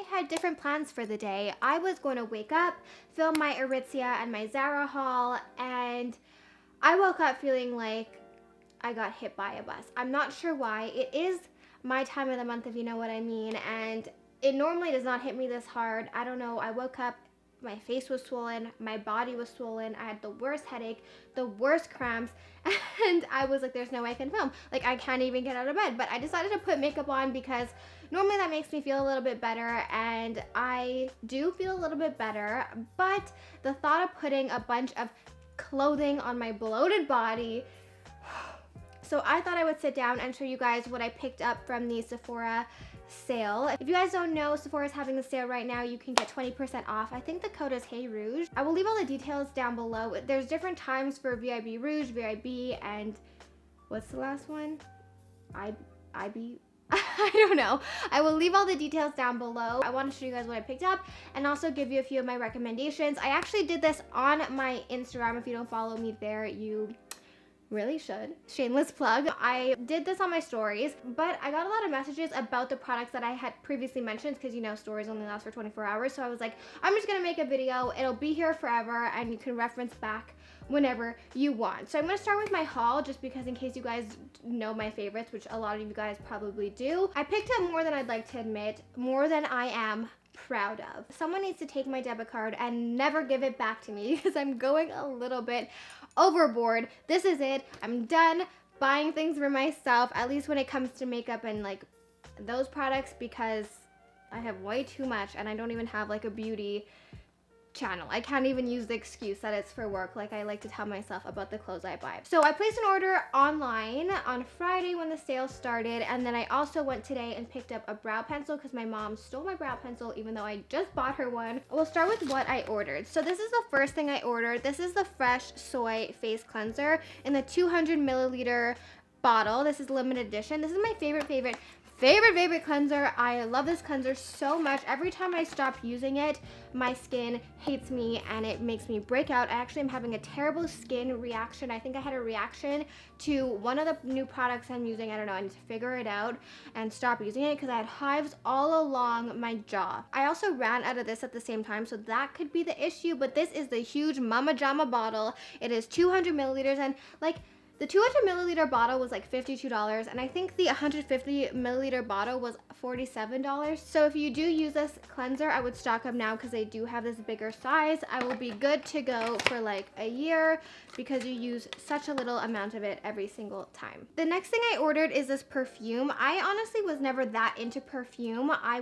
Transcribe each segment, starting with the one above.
had different plans for the day. I was going to wake up, film my Aritzia and my Zara haul, and I woke up feeling like I got hit by a bus. I'm not sure why. It is my time of the month, if you know what I mean, and it normally does not hit me this hard. I don't know. I woke up, my face was swollen, my body was swollen, I had the worst headache, the worst cramps, and I was like, there's no way I can film. Like, I can't even get out of bed. But I decided to put makeup on because normally that makes me feel a little bit better, and I do feel a little bit better, but the thought of putting a bunch of clothing on my bloated body. So I thought I would sit down and show you guys what I picked up from the Sephora sale. If you guys don't know, Sephora is having the sale right now. You can get 20% off. I think the code is Hey Rouge. I will leave all the details down below. There's different times for VIB Rouge, VIB, and what's the last one? IB? I don't know. I will leave all the details down below. I want to show you guys what I picked up and also give you a few of my recommendations. I actually did this on my Instagram. If you don't follow me there, you really should. Shameless plug. I did this on my stories, but I got a lot of messages about the products that I had previously mentioned because, you know, stories only last for 24 hours. So I was like, I'm just gonna make a video. It'll be here forever and you can reference back whenever you want. So I'm gonna start with my haul just because in case you guys know my favorites, which a lot of you guys probably do. I picked up more than I'd like to admit, more than I am proud of. Someone needs to take my debit card and never give it back to me because I'm going a little bit overboard. This is it. I'm done buying things for myself, at least when it comes to makeup and like those products, because I have way too much and I don't even have like a beauty channel. I can't even use the excuse that it's for work like I like to tell myself about the clothes I buy. So I placed an order online on Friday when the sale started, and then I also went today and picked up a brow pencil because my mom stole my brow pencil even though I just bought her one. We'll start with what I ordered. So this is the first thing I ordered. This is the Fresh Soy Face Cleanser in the 200 milliliter bottle. This is limited edition. This is my favorite cleanser. I love this cleanser so much. Every time I stop using it, my skin hates me and it makes me break out. I actually am having a terrible skin reaction. I think I had a reaction to one of the new products I'm using. I don't know. I need to figure it out and stop using it because I had hives all along my jaw. I also ran out of this at the same time, so that could be the issue, but this is the huge Mama Jama bottle. It is 200 milliliters and like the 200 milliliter bottle was like $52, and I think the 150 milliliter bottle was $47. So if you do use this cleanser, I would stock up now because they do have this bigger size. I will be good to go for like a year because you use such a little amount of it every single time. The next thing I ordered is this perfume. I honestly was never that into perfume. I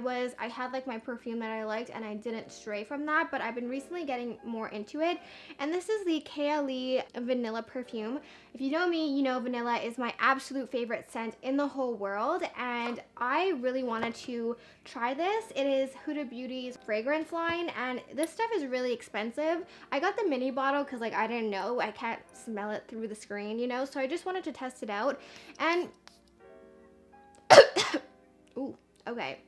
had like my perfume that I liked and I didn't stray from that, but I've been recently getting more into it. And this is the KLE Vanilla Perfume. If you know me, you know vanilla is my absolute favorite scent in the whole world, and I really wanted to try this. It is Huda Beauty's fragrance line, and this stuff is really expensive. I got the mini bottle because like I didn't know, I can't smell it through the screen, you know, so I just wanted to test it out. And ooh, okay.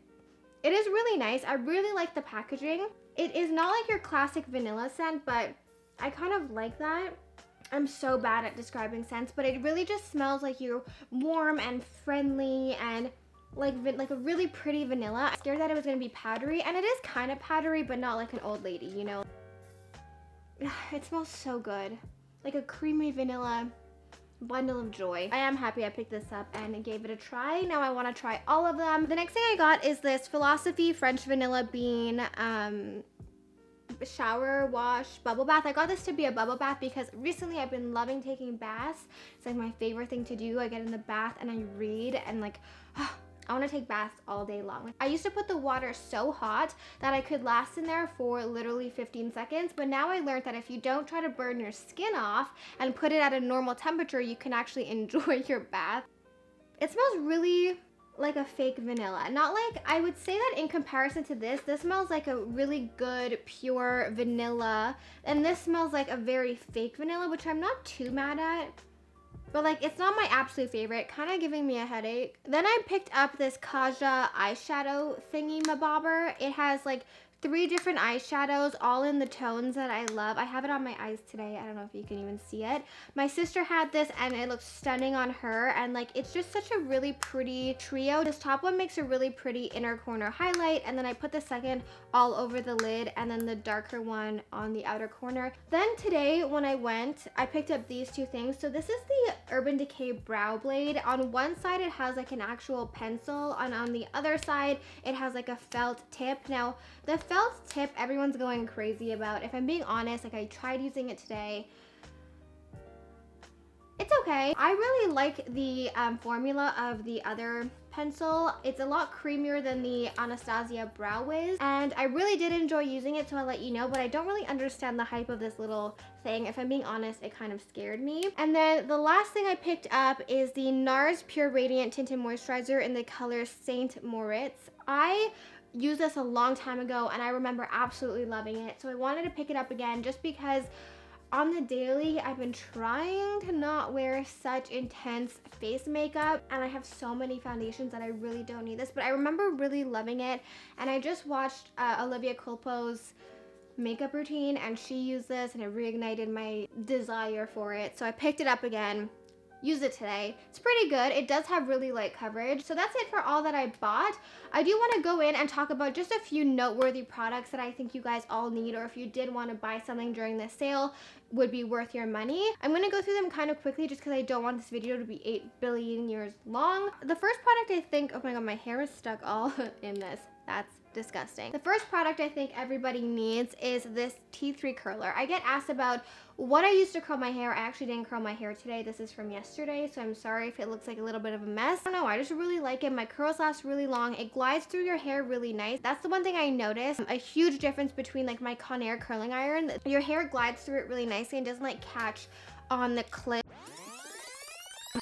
It is really nice. I really like the packaging. It is not like your classic vanilla scent, but I kind of like that. I'm so bad at describing scents, but it really just smells like you're warm and friendly and like a really pretty vanilla. I'm scared that it was gonna be powdery, and it is kind of powdery, but not like an old lady, you know? It smells so good. Like a creamy vanilla bundle of joy. I am happy I picked this up and gave it a try. Now I want to try all of them. The next thing I got is this Philosophy French Vanilla Bean shower wash bubble bath. I got this to be a bubble bath because recently I've been loving taking baths. It's like my favorite thing to do. I get in the bath and I read and like I want to take baths all day long. I used to put the water so hot that I could last in there for literally 15 seconds, but now I learned that if you don't try to burn your skin off and put it at a normal temperature, you can actually enjoy your bath. It smells really like a fake vanilla. Not like, I would say that in comparison to this smells like a really good pure vanilla, and this smells like a very fake vanilla, which I'm not too mad at. But like, it's not my absolute favorite, kind of giving me a headache. Then I picked up this Kaja eyeshadow thingy mabobber. It has like 3 different eyeshadows, all in the tones that I love. I have it on my eyes today. I don't know if you can even see it. My sister had this and it looks stunning on her, and like it's just such a really pretty trio. This top one makes a really pretty inner corner highlight, and then I put the second all over the lid and then the darker one on the outer corner. Then today when I went, I picked up these 2 things. So this is the Urban Decay Brow Blade. On one side it has like an actual pencil, and on the other side it has like a felt tip. Now the felt tip everyone's going crazy about. If I'm being honest, like I tried using it today. It's okay. I really like the formula of the other pencil. It's a lot creamier than the Anastasia Brow Wiz, and I really did enjoy using it, so I'll let you know, but I don't really understand the hype of this little thing. If I'm being honest, it kind of scared me. And then the last thing I picked up is the NARS Pure Radiant Tinted Moisturizer in the color Saint Moritz. I used this a long time ago and I remember absolutely loving it, so I wanted to pick it up again just because on the daily, I've been trying to not wear such intense face makeup, and I have so many foundations that I really don't need this, but I remember really loving it. And I just watched Olivia Culpo's makeup routine, and she used this and it reignited my desire for it, so I picked it up again. Use it today. It's pretty good. It does have really light coverage. So that's it for all that I bought. I do want to go in and talk about just a few noteworthy products that I think you guys all need, or if you did want to buy something during this sale, would be worth your money. I'm going to go through them kind of quickly just because I don't want this video to be 8 billion years long. The first product I think, oh my god, my hair is stuck all in this. That's disgusting. The first product I think everybody needs is this T3 curler. I get asked about what I used to curl my hair. I actually didn't curl my hair today. This is from yesterday, so I'm sorry if it looks like a little bit of a mess. I don't know, I just really like it. My curls last really long. It glides through your hair really nice. That's the one thing I noticed. A huge difference between like my Conair curling iron. Your hair glides through it really nicely and doesn't like catch on the clip. Oh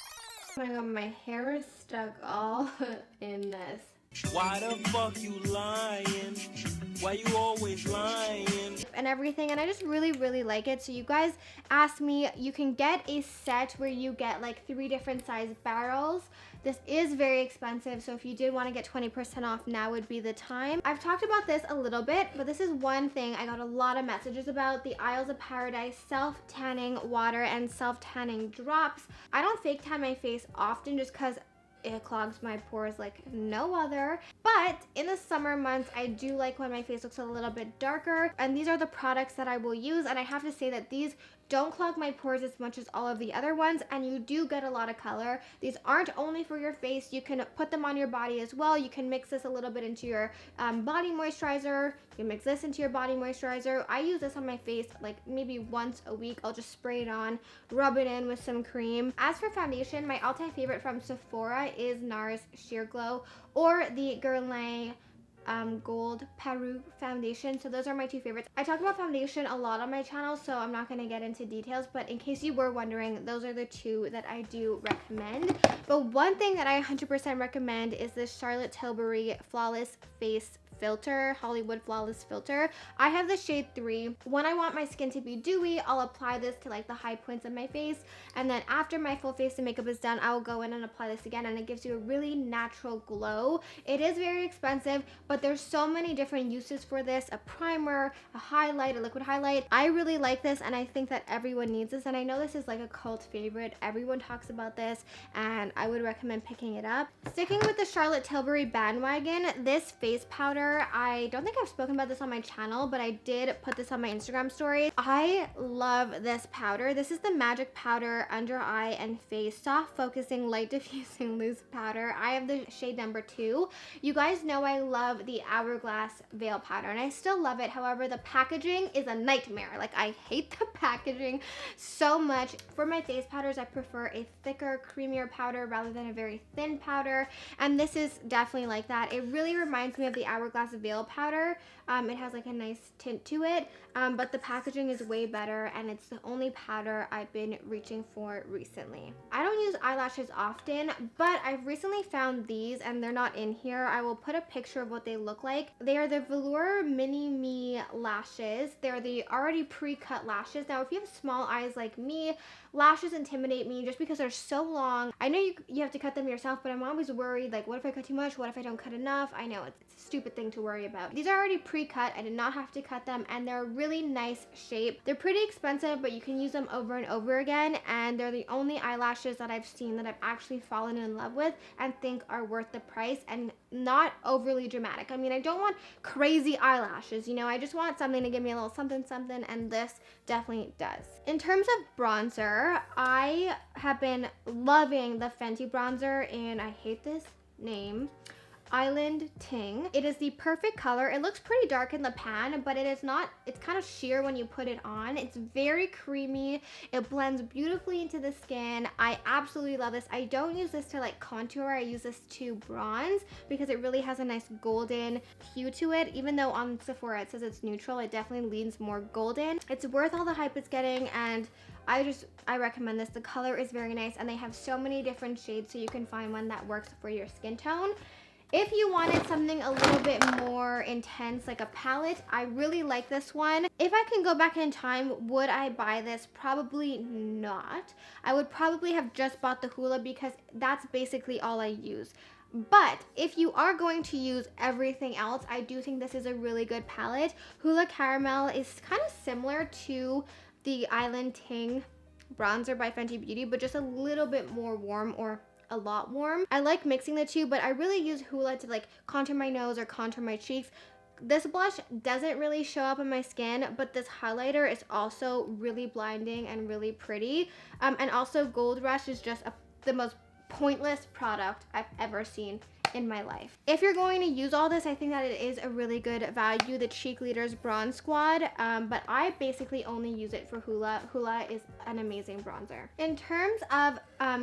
my god, my hair is stuck all in this. Why the fuck you lying? Why you always lying? And everything, and I just really like it. So you guys asked me, you can get a set where you get like 3 different size barrels. This is very expensive, so if you did want to get 20% off, now would be the time. I've talked about this a little bit, but this is one thing I got a lot of messages about: the Isles of Paradise self-tanning water and self-tanning drops. I don't fake tan my face often just because it clogs my pores like no other, but in the summer months I do like when my face looks a little bit darker, and these are the products that I will use. And I have to say that these don't clog my pores as much as all of the other ones, and you do get a lot of color. These aren't only for your face, you can put them on your body as well. You can mix this a little bit into your body moisturizer. You can mix this into your body moisturizer. I use this on my face like maybe once a week. I'll just spray it on, rub it in with some cream. As for foundation, my all-time favorite from Sephora is NARS Sheer Glow or the Guerlain Gold Peru foundation. So those are my 2 favorites. I talk about foundation a lot on my channel, so I'm not going to get into details, but in case you were wondering, those are the 2 that I do recommend. But one thing that I 100% recommend is this Charlotte Tilbury Flawless Face Filter, Hollywood Flawless Filter. I have the shade 3. When I want my skin to be dewy, I'll apply this to like the high points of my face, and then after my full face and makeup is done, I will go in and apply this again, and it gives you a really natural glow. It is very expensive, but there's so many different uses for this: a primer, a highlight, a liquid highlight. I really like this, and I think that everyone needs this, and I know this is like a cult favorite. Everyone talks about this, and I would recommend picking it up. Sticking with the Charlotte Tilbury bandwagon, this face powder, I don't think I've spoken about this on my channel, but I did put this on my Instagram story. I love this powder. This is the Magic Powder Under Eye and Face Soft Focusing Light Diffusing Loose Powder. I have the shade number 2. You guys know I love the Hourglass Veil Powder, and I still love it. However, the packaging is a nightmare. Like, I hate the packaging so much. For my face powders, I prefer a thicker, creamier powder rather than a very thin powder, and this is definitely like that. It really reminds me of the Hourglass Veil Powder. It has like a nice tint to it, but the packaging is way better, and it's the only powder I've been reaching for recently. I don't use eyelashes often, but I've recently found these, and they're not in here. I will put a picture of what they look like. They are the Velour Mini Me lashes. They're the already pre-cut lashes. Now, if you have small eyes like me, lashes intimidate me just because they're so long. I know you have to cut them yourself, but I'm always worried, like, what if I cut too much? What if I don't cut enough? I know it's a stupid thing nothing to worry about. These are already pre-cut. I did not have to cut them, and they're a really nice shape. They're pretty expensive, but you can use them over and over again, and they're the only eyelashes that I've seen that I've actually fallen in love with and think are worth the price and not overly dramatic. I mean, I don't want crazy eyelashes, you know, I just want something to give me a little something something, and this definitely does. In terms of bronzer, I have been loving the Fenty bronzer, and I hate this name, Island Ting. It is the perfect color. It looks pretty dark in the pan, but it is not, it's kind of sheer when you put it on. It's very creamy. It blends beautifully into the skin. I absolutely love this. I don't use this to like contour. I use this to bronze because it really has a nice golden hue to it. Even though on Sephora it says it's neutral, it definitely leans more golden. It's worth all the hype it's getting, and I recommend this. The color is very nice, and they have so many different shades, so you can find one that works for your skin tone. If you wanted something a little bit more intense, like a palette, I really like this one. If I can go back in time, would I buy this? Probably not. I would probably have just bought the Hoola because that's basically all I use. But if you are going to use everything else, I do think this is a really good palette. Hoola Caramel is kind of similar to the Island Ting bronzer by Fenty Beauty, but just a little bit more warm, or a lot warm. I like mixing the two, but I really use Hoola to like contour my nose or contour my cheeks. This blush doesn't really show up on my skin, but this highlighter is also really blinding and really pretty. And also Gold Rush is just the most pointless product I've ever seen in my life. If you're going to use all this, I think that it is a really good value, the Cheek Leaders Bronze Squad, but I basically only use it for Hoola. Hoola is an amazing bronzer. In terms of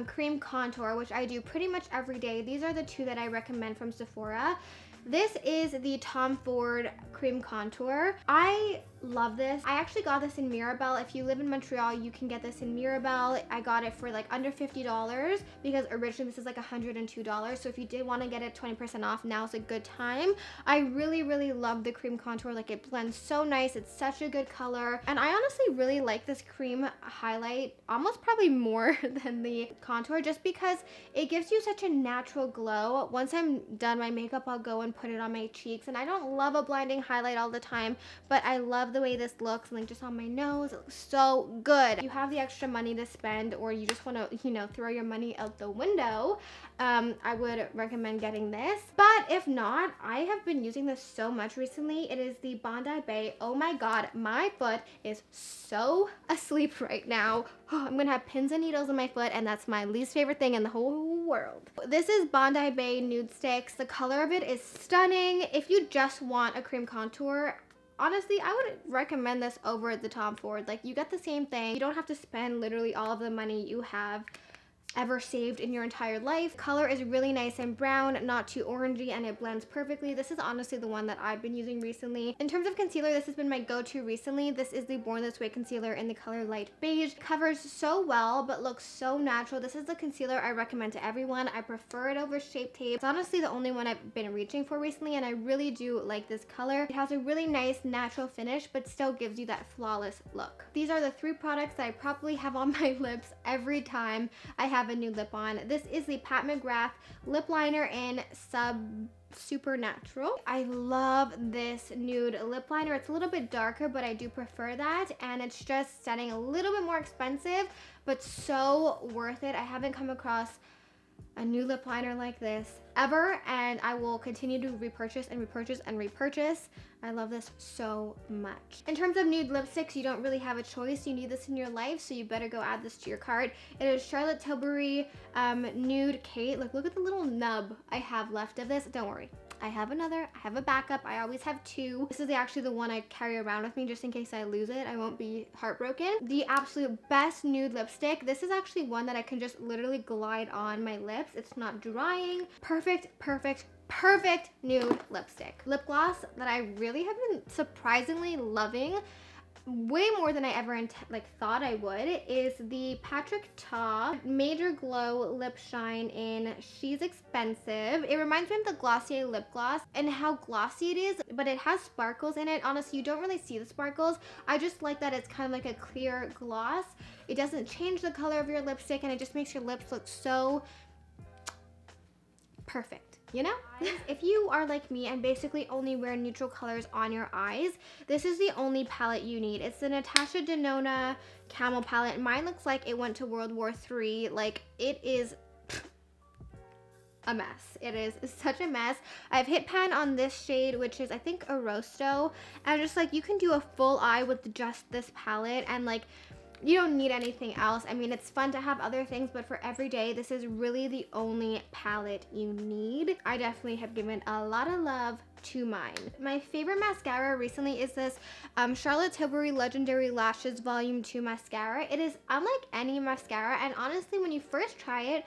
cream contour, which I do pretty much every day, these are the two that I recommend from Sephora. This is the Tom Ford Cream Contour. I love this. I actually got this in Mirabelle. If you live in Montreal, you can get this in Mirabelle. I got it for like under $50 because originally this is like $102. So if you did want to get it 20% off, now's a good time. I really, really love the cream contour. Like, it blends so nice. It's such a good color. And I honestly really like this cream highlight almost probably more than the contour, just because it gives you such a natural glow. Once I'm done my makeup, I'll go and put it on my cheeks. And I don't love a blinding highlight all the time, but I love the way this looks, and like just on my nose, it looks so good. If you have the extra money to spend, or you just want to, you know, throw your money out the window, I would recommend getting this. But if not, I have been using this so much recently. It is the Bondi Bay. Oh my god, my foot is so asleep right now. I'm gonna have pins and needles in my foot, and that's my least favorite thing in the whole world. This is Bondi Bay Nude Sticks. The color of it is stunning. If you just want a cream contour, honestly, I would recommend this over the Tom Ford. Like, you get the same thing. You don't have to spend literally all of the money you have ever saved in your entire life. Color is really nice and brown, not too orangey, and it blends perfectly. This is honestly the one that I've been using recently. In terms of concealer, this has been my go-to recently. This is the Born This Way concealer in the color light beige. Covers so well, but looks so natural. This is the concealer I recommend to everyone. I prefer it over Shape Tape. It's honestly the only one I've been reaching for recently, and I really do like this color. It has a really nice natural finish, but still gives you that flawless look. These are the three products that I probably have on my lips every time I have a new lip on. This is the Pat McGrath lip liner in Supernatural. I love this nude lip liner. It's a little bit darker, but I do prefer that, and it's just stunning. A little bit more expensive, but so worth it. I haven't come across a new lip liner like this ever, and I will continue to repurchase and repurchase and repurchase. I love this so much. In terms of nude lipsticks, you don't really have a choice. You need this in your life, so you better go add this to your cart. It is Charlotte Tilbury Nude Kate. Look at the little nub I have left of this. Don't worry, I have another. I have a backup. I always have two. This is actually the one I carry around with me just in case I lose it. I won't be heartbroken. The absolute best nude lipstick. This is actually one that I can just literally glide on my lips. It's not drying. Perfect, perfect, perfect nude lipstick. Lip gloss that I really have been surprisingly loving, way more than I ever thought I would, is the Patrick Ta Major Glow Lip Shine in She's Expensive. It reminds me of the Glossier lip gloss and how glossy it is, but it has sparkles in it. Honestly, you don't really see the sparkles. I just like that it's kind of like a clear gloss. It doesn't change the color of your lipstick, and it just makes your lips look so perfect. you know? If you are like me and basically only wear neutral colors on your eyes, this is the only palette you need. It's the Natasha Denona Camel palette. Mine looks like it went to World War III. Like, it is a mess. It is such a mess. I've hit pan on this shade, which is I think Arosto, and just like you can do a full eye with just this palette, and like you don't need anything else. I mean, it's fun to have other things, but for every day, this is really the only palette you need. I definitely have given a lot of love to mine. My favorite mascara recently is this Charlotte Tilbury Legendary Lashes Volume 2 mascara. It is unlike any mascara, and honestly, when you first try it,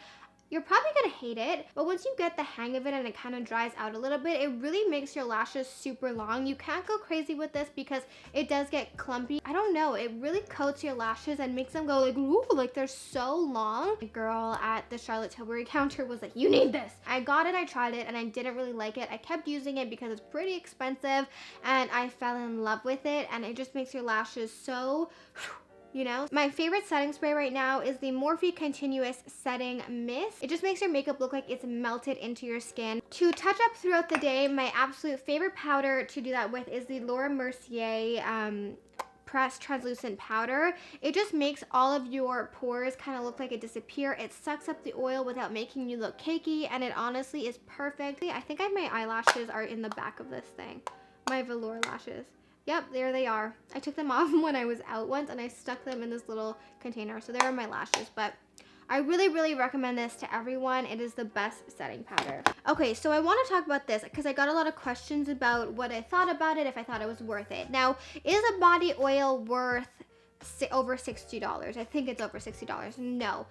you're probably gonna hate it, but once you get the hang of it and it kind of dries out a little bit, it really makes your lashes super long. You can't go crazy with this because it does get clumpy. I don't know, it really coats your lashes and makes them go like, ooh, like they're so long. The girl at the Charlotte Tilbury counter was like, you need this. I got it, I tried it, and I didn't really like it. I kept using it because it's pretty expensive, and I fell in love with it, and it just makes your lashes so you know? My favorite setting spray right now is the Morphe Continuous Setting Mist. It just makes your makeup look like it's melted into your skin. To touch up throughout the day, my absolute favorite powder to do that with is the Laura Mercier pressed translucent powder. It just makes all of your pores kind of look like it disappear. It sucks up the oil without making you look cakey, and it honestly is perfect. I think my eyelashes are in the back of this thing. My velour lashes. Yep, there they are. I took them off when I was out once and I stuck them in this little container. So there are my lashes, but I really, really recommend this to everyone. It is the best setting powder. Okay, so I want to talk about this because I got a lot of questions about what I thought about it, if I thought it was worth it. Now, is a body oil worth over $60? I think it's over $60. No.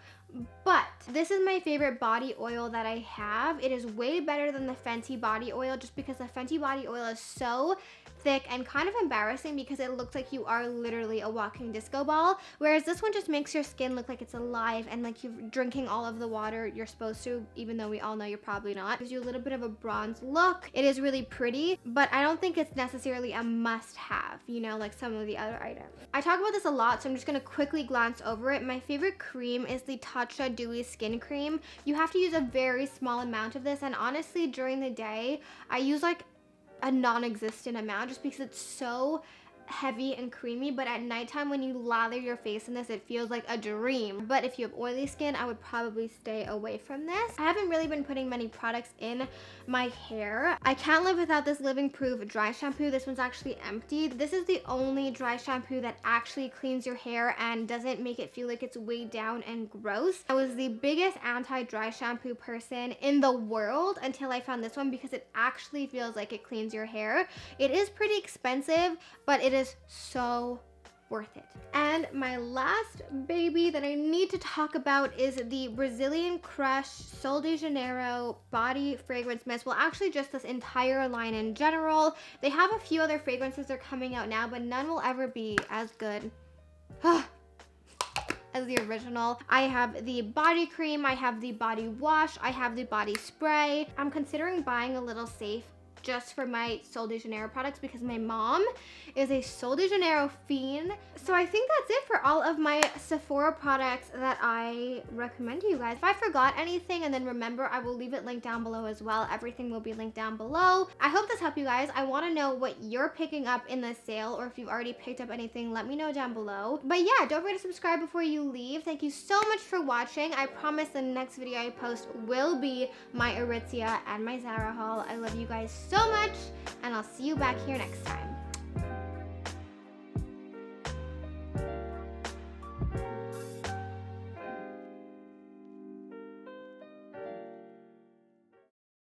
But this is my favorite body oil that I have. It is way better than the Fenty body oil just because the Fenty body oil is so thick and kind of embarrassing because it looks like you are literally a walking disco ball, whereas this one just makes your skin look like it's alive and like you're drinking all of the water you're supposed to, even though we all know you're probably not. It gives you a little bit of a bronze look. It is really pretty, but I don't think it's necessarily a must-have, you know, like some of the other items. I talk about this a lot, so I'm just gonna quickly glance over it. My favorite cream is the Tatcha Dewy Skin Cream. You have to use a very small amount of this, and honestly, during the day, I use like a non-existent amount just because it's so heavy and creamy, but at nighttime when you lather your face in this, it feels like a dream. But if you have oily skin, I would probably stay away from this. I haven't really been putting many products in my hair. I can't live without this Living Proof dry shampoo. This one's actually empty. This is the only dry shampoo that actually cleans your hair and doesn't make it feel like it's weighed down and gross. I was the biggest anti-dry shampoo person in the world until I found this one because it actually feels like it cleans your hair. It is pretty expensive, but it is so worth it. And my last baby that I need to talk about is the Brazilian Crush Sol de Janeiro body fragrance mist. Well, actually just this entire line in general. They have a few other fragrances that are coming out now, but none will ever be as good as the original. I have the body cream, I have the body wash, I have the body spray. I'm considering buying a little safe just for my Sol de Janeiro products because my mom is a Sol de Janeiro fiend. So I think that's it for all of my Sephora products that I recommend to you guys. If I forgot anything, and then remember, I will leave it linked down below as well. Everything will be linked down below. I hope this helped you guys. I want to know what you're picking up in the sale, or if you've already picked up anything, let me know down below. But yeah, don't forget to subscribe before you leave. Thank you so much for watching. I promise the next video I post will be my Aritzia and my Zara haul. I love you guys so much, and I'll see you back here next time.